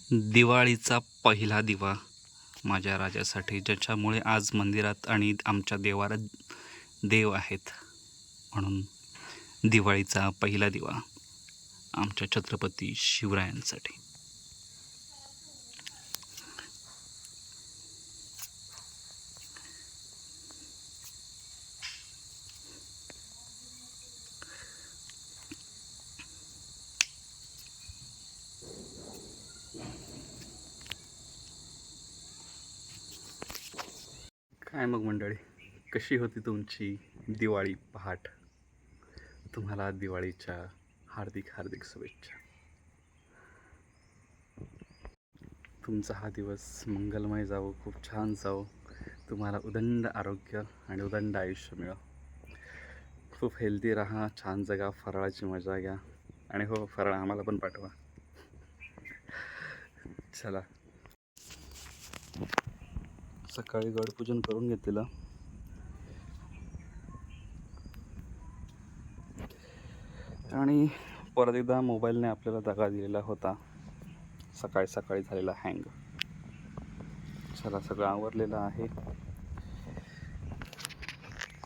दिवाळीचा पहिला दिवा माझ्या राजासाठी, ज्याच्यामुळे आज मंदिरात आणि आमच्या देवारात देव आहेत. म्हणून दिवाळीचा पहिला दिवा आमच्या छत्रपती शिवरायांसाठी. काय मग मंडळी, कशी होती तुमची दिवाळी पहाट? तुम्हाला दिवाळीच्या हार्दिक हार्दिक शुभेच्छा. तुमचा हा दिवस मंगलमय जावो, खूप छान जावो. तुम्हाला उदंड आरोग्य आणि उदंड आयुष्य मिळो. खूप हेल्दी राहा, छान जगा, फराळाची मजा घ्या. आणि हो, फराळ आम्हाला पण पाठवा. चला, सकाळी गडपूजन करून घेतलेलं आणि परत एकदा मोबाईलने आपल्याला दगा दिलेला होता. सकाळी सकाळी झालेला हँग. चला, सगळं आवरलेलं आहे.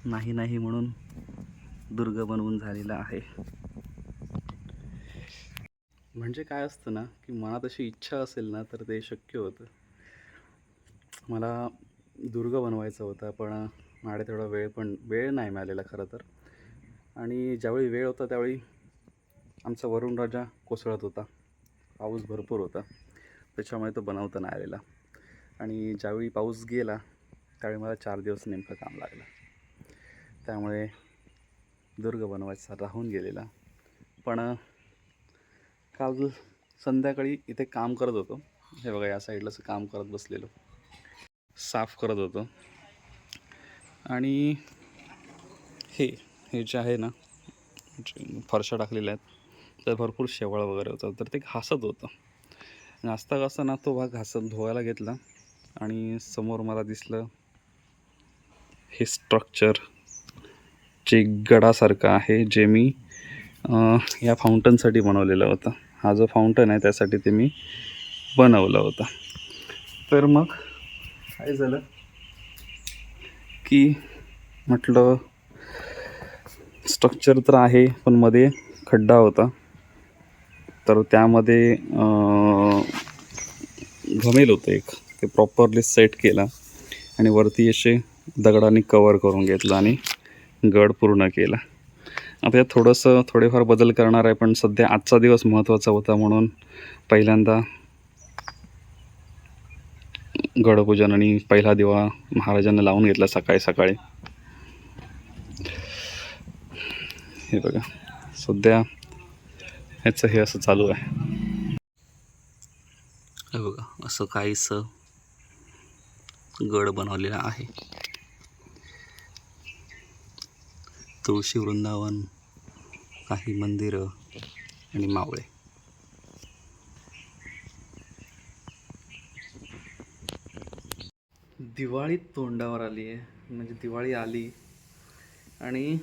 नाही नाही म्हणून दुर्ग बनवून झालेला आहे. म्हणजे काय असतं ना, की मनात अशी इच्छा असेल ना तर ते शक्य होतं. मला दुर्ग बनवायचा होता, पण माझ्याकडे तेवढा वेळ नाही मिळालेला खरं तर. आणि ज्यावेळी वेळ होता त्यावेळी आमचा वरुण राजा कोसळत होता, पाऊस भरपूर होता, त्याच्यामुळे तो बनवता नाही आलेला. आणि ज्यावेळी पाऊस गेला त्यावेळी मला 4 दिवस नेमकं काम लागलं. त्यामुळे दुर्ग बनवायचा राहून गेलेला. पण काल संध्याकाळी इथे काम करत होतो. हे बघा, या साईडला असं काम करत बसलेलो, साफ करत होतो. आणि हे जे आहे ना, फरशा टाकलेल्या आहेत, तर भरपूर शेवाळ वगैरे होतं, तर ते घासत होतं. घासता घासताना तो भाग धुवायला घेतला आणि समोर मला दिसलं हे स्ट्रक्चर, जे गडासारखं आहे, जे मी या फाउंटनसाठी बनवलेलं होतं. हा जो फाउंटन आहे त्यासाठी ते मी बनवलं होतं. तर मग काय झालं की म्हटलं, स्ट्रक्चर तर आहे पण मध्ये खड्डा होता, तर त्यामध्ये घमेल होतं एक, ते प्रॉपरली सेट केला आणि वरती असे दगडांनी कवर करून घेतलं आणि गड पूर्ण केला. आता यात थोडेफार बदल करणार आहे, पण सध्या आजचा दिवस महत्त्वाचा होता म्हणून पहिल्यांदा गडपूजन आणि पहिला दिवा महाराजांना लावून घेतला सकाळी सकाळी. हे बघा, सध्या ह्याचं हे असं चालू आहे. हे बघा, असं काहीसं गड बनवलेला आहे. तुळशी वृंदावन, काही मंदिरं आणि मावळे. दिवाळी तोंडावर आली आहे, म्हणजे दिवाळी आली आणि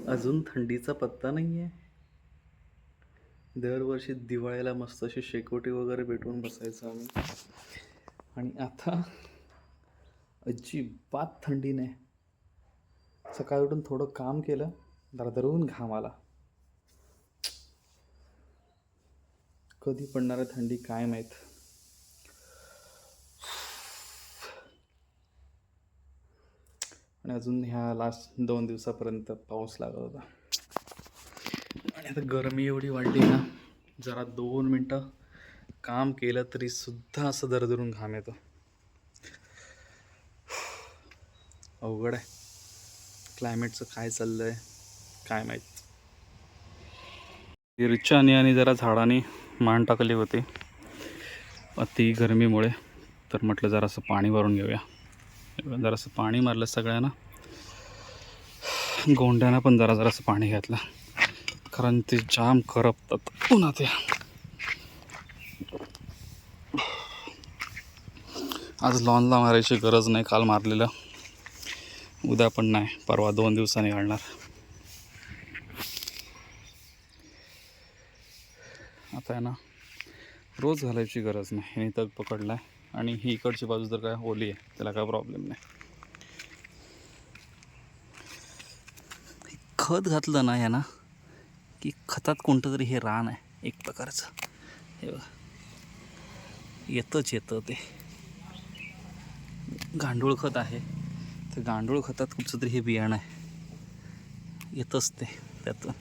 अजून थंडीचा पत्ता नाही आहे. दरवर्षी दिवाळीला मस्त अशी शेकोटी वगैरे भेटून बसायचं आम्ही, आणि आता अजिबात थंडी नाही. सकाळी उठून थोडं काम केलं, दरदरून घाम आला. कधी पडणार आहे थंडी काय माहीत. आणि अजून ह्या लास्ट 2 दिवसापर्यंत पाऊस लागत होता. आणि आता गरमी एवढी वाढली ना, जरा 2 मिनटं काम केलं तरी सुद्धा असं दरदरून घाम येतो. अवघड आहे. क्लायमेटचं काय चाललं आहे काय माहीत. रिचानी आणि जरा झाडाने मान टाकली होती अति गरमीमुळे, तर म्हटलं जरासं पाणी भरून घेऊया. जरासं पाणी मारलं सगळ्यांना, गोंड्यांना पण जरासं पाणी घातलं, कारण ते जाम करपतात उन्हात. आज लॉनला मारायची गरज नाही, काल मारलेलं. उद्या पण नाही, परवा 2 दिवसांनी घालणार. आता आहे ना, रोज घालायची गरज नाही. ह्याने तग पकडला आहे आणि ही इकडची बाजू जर काय ओली आहे त्याला काय प्रॉब्लेम नाही. खत घातलं ना ह्यानं की खतात कोणतं तरी हे रान आहे एक प्रकारचं. हे बघा येतं ते गांडूळ खत आहे. तर गांडूळ खतात कुठचं तरी हे बियाणं आहे, येतंच ते त्यातून.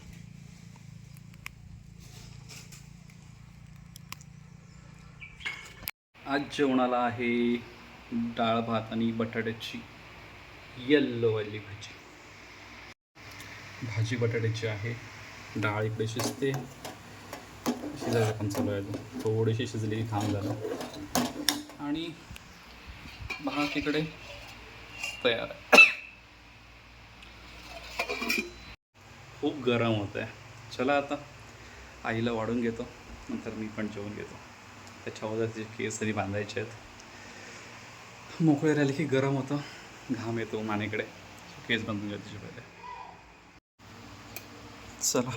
आज जेवणाला आहे डाळ भात आणि बटाट्याची येल्लोवाली भाजी. भाजी बटाट्याची आहे. डाळ इकडे शिजते, शिजायचं काम चालू आहे. थोडीशी शिजली की काम झालं आणि भात इकडे तयार आहे. खूप गरम होत आहे. चला आता आईला वाढून घेतो, नंतर मी पण जेवून घेतो. त्याच्यावर तिचे केस तरी बांधायचे आहेत. मोकळे राहिले की गरम होतं, घाम येतो मानेकडे. केस बांधून घ्या तिचे पहिले. चला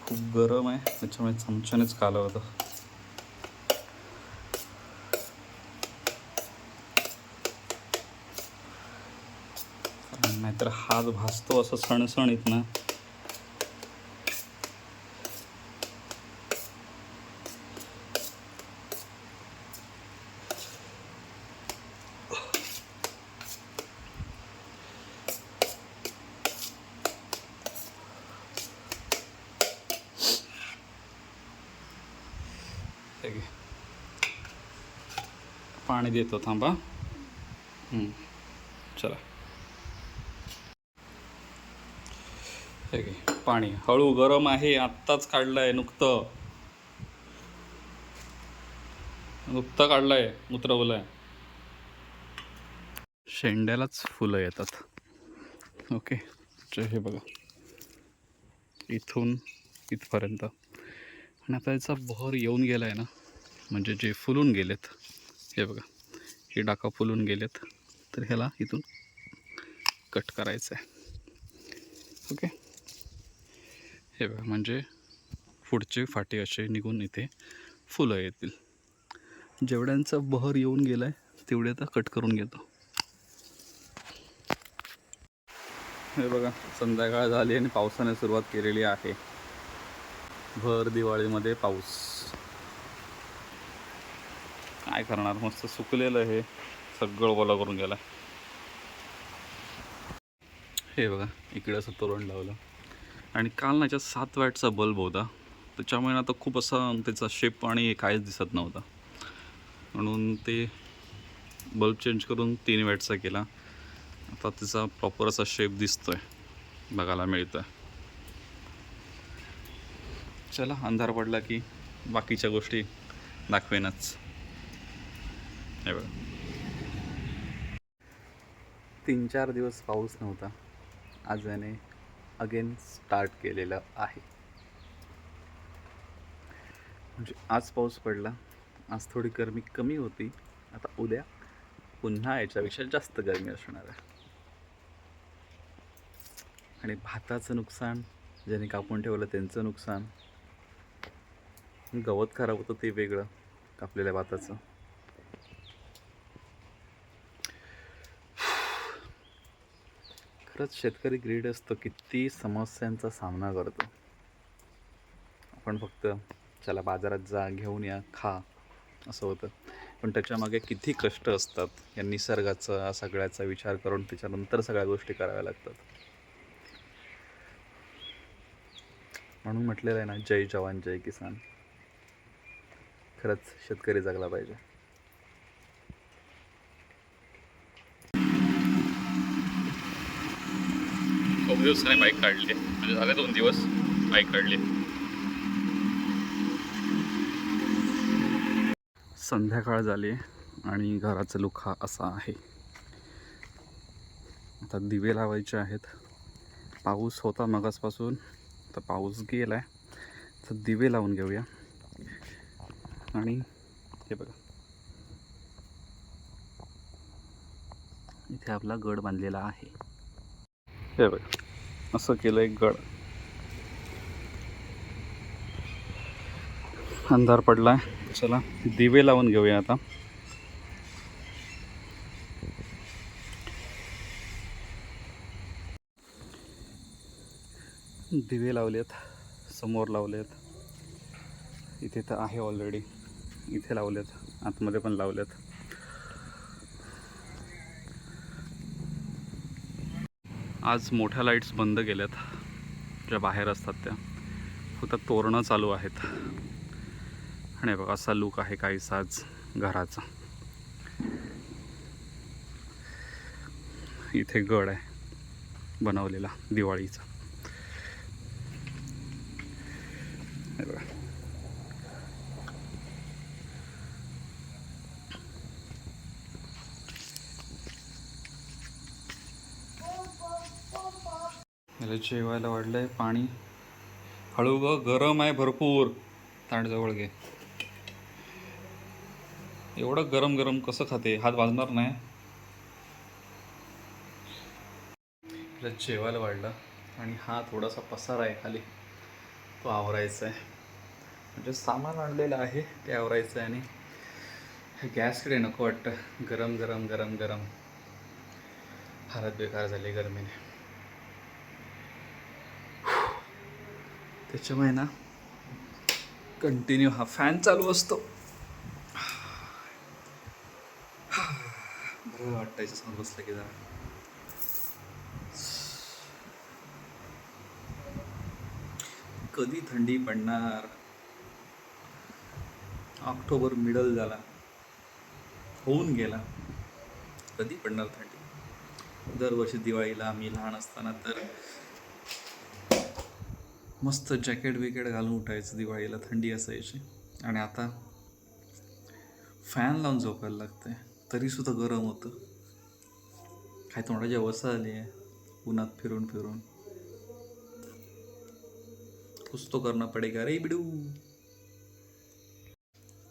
खूप गरम आहे त्याच्यामुळे चमच्यानेच कालं होतं. नाहीतर हात भासतो असं सणसणीत ना. पाणी देतो थांबा. चला हे घे पाणी. हळू गरम आहे, आत्ताच काढलंय, नुकतं काढलंय, उतरवलंय. शेंड्यालाच फुलं येतात. ओके हे बघा इथून इथपर्यंत. आणि आता याचा बहर येऊन गेला आहे ना, म्हणजे जे फुलून गेलेत, हे बघा हे डाका फुलून गेलेत, तर ह्याला इथून कट करायचं आहे. ओके हे बघा म्हणजे पुढचे फाटे असे निघून इथे फुलं येतील. जेवढ्यांचा बहर येऊन गेला आहे तेवढे आता कट करून घेतो. हे बघा संध्याकाळ झाली आणि पावसाने सुरुवात केलेली आहे. भर दिवाळीमध्ये पाऊस. काय करणार, मस्त सुकलेलं हे सगळं ओला करून गेला. हे बघा इकडे असं तोरण लावलं आणि काल ना याच्यात 7 वॅटचा बल्ब होता, त्याच्यामुळे आता खूप असा त्याचा शेप आणि काहीच दिसत नव्हता, म्हणून ते बल्ब चेंज करून 3 वॅटचा केला. आता त्याचा प्रॉपर असा शेप दिसतोय, बघायला मिळतं. चला अंधार पडला की बाकीच्या गोष्टी दाखवेनच. हे बघा 3-4 दिवस पाऊस नव्हता, आज याने अगेन स्टार्ट केलेलं आहे. म्हणजे आज पाऊस पडला, आज थोडी गरमी कमी होती, आता उद्या पुन्हा याच्यापेक्षा जास्त गरमी असणार आहे. आणि भाताचं नुकसान, ज्याने कापून ठेवलं त्यांचं नुकसान. गवत खराब होतं ते वेगळं, कापलेल्या भाताचं. खरंच शेतकरी ग्रीड असतो, किती समस्यांचा सामना करतो. आपण फक्त चला बाजारात जा, घेऊन या, खा असं होतं, पण त्याच्यामागे किती कष्ट असतात. या निसर्गाचा सगळ्याचा विचार करून त्याच्यानंतर सगळ्या गोष्टी कराव्या लागतात. म्हणून म्हटलेलं आहे ना, जय जवान जय किसान. खरंच शेतकरी जगला पाहिजे. खूप दिवसाने बाईक काढली, म्हणजे झाले 2 दिवस बाईक काढली. संध्याकाळ झाली आणि घराचा लुक हा असा आहे. आता दिवे लावायचे आहेत. पाऊस होता मगासपासून, तर पाऊस गेला आहे, तर दिवे लावून घेऊया. आणि हे बघा इथे आपला गड बांधलेला आहे. हे बघा असं केलं एक गड. अंधार पडलाय, चला दिवे लावून घेऊया आता. दिवे लावलेत, समोर लावलेत, इथे तर आहे ऑलरेडी, इथे लावलेत, आतमध्ये पण लावलेत. आज मोठ्या लाईट्स बंद केल्यात, ज्या बाहेर असतात त्या, फक्त तोरणं चालू आहेत. आणि बघा असा लुक आहे काहीसा आज घराचा. इथे गड आहे बनवलेला दिवाळीचा, हे बघा. याला जेवायला वाढलंय पाणी, हळू ग, गरम आहे भरपूर. ताट जवळ घे. एवढं गरम गरम कसं खाते, हात भाजणार नाही. याला जेवायला वाढलं आणि हा थोडासा पसारा आहे खाली, तो आवरायचा आहे. म्हणजे सामान आणलेलं आहे ते आवरायचं आहे. आणि गॅसकडे नको वाटतं, गरम गरम गरम गरम, हालत बेकार झाली गरमीने. त्याच्यामुळे ना कंटिन्यू हा फॅन चालू असतो. बरं वाटायचं समोर बसलं की जरा. कधी थंडी पडणार, ऑक्टोबर मिडल झाला, होऊन गेला, कधी पडणार थंडी. दरवर्षी दिवाळीला आम्ही लहान असताना तर मस्त जॅकेट विकेट घालून उठायचं दिवाळीला, थंडी असायची. आणि आता फॅन लावून झोपायला लागतंय तरीसुद्धा गरम होतं. काय तोंडाची अवस्था आली आहे उन्हात फिरून फिरून. कुछ तो करना पडेगा रे बिडू.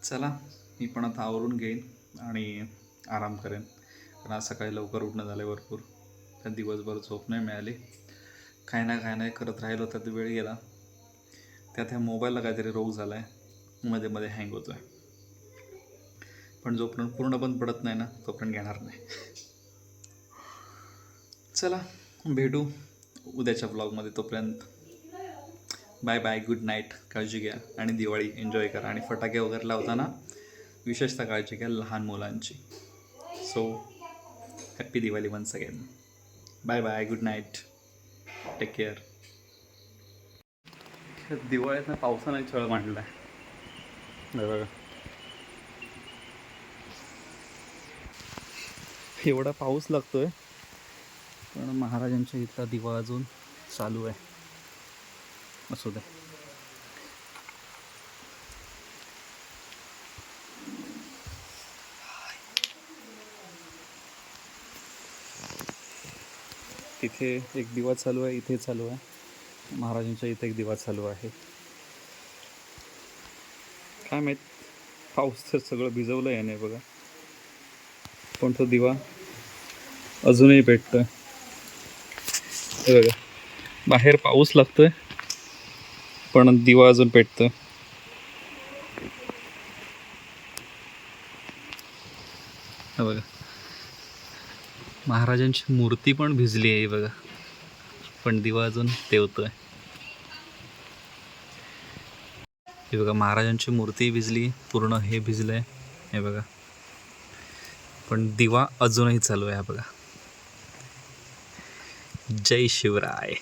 चला मी पण आता आवरून घेईन आणि आराम करेन, कारण आज सकाळी लवकर उठणं झालं भरपूर. त्या दिवसभर झोप नाही मिळाली, काय नाही करत राहिलो, त्यात वेळ गेला. त्यात ह्या मोबाईलला काहीतरी रोग झाला आहे, मध्ये मध्ये हँग होतो आहे. पण जोपर्यंत पूर्ण बंद पडत नाही ना तोपर्यंत घेणार नाही. चला भेटू उद्याच्या ब्लॉगमध्ये, तोपर्यंत बाय बाय, गुड नाईट, काळजी घ्या आणि दिवाळी एन्जॉय करा. आणि फटाके वगैरे लावताना विशेषतः काळजी घ्या लहान मुलांची. So happy Diwali once again. Bye bye, good night, take care. दिवाळीतनं पावसाने छळ मांडला आहे बघा. एवढा पाऊस लागतोय पण महाराजांच्या इथला दिवा अजून चालू आहे. असू दे. तिथे एक दिवा चालू आहे, इथे चालू आहे, महाराजांच्या इथे एक दिवा चालू आहे. काय माहीत, पाऊस तर सगळं भिजवलं आहे नाही बघा, पण तो दिवा अजूनही पेटतोय. हे बघा, बाहेर पाऊस लागतोय पण दिवा अजून पेटतोय. हे बघा, महाराजांची मूर्ती पण भिजली आहे बघा, पण दिवा अजून तेवतोय. हे बघा, महाराजांची मूर्ती भिजली, पूर्ण हे भिजलंय, हे बघा, पण दिवा अजूनही चालू आहे. बघा, जय शिवराय.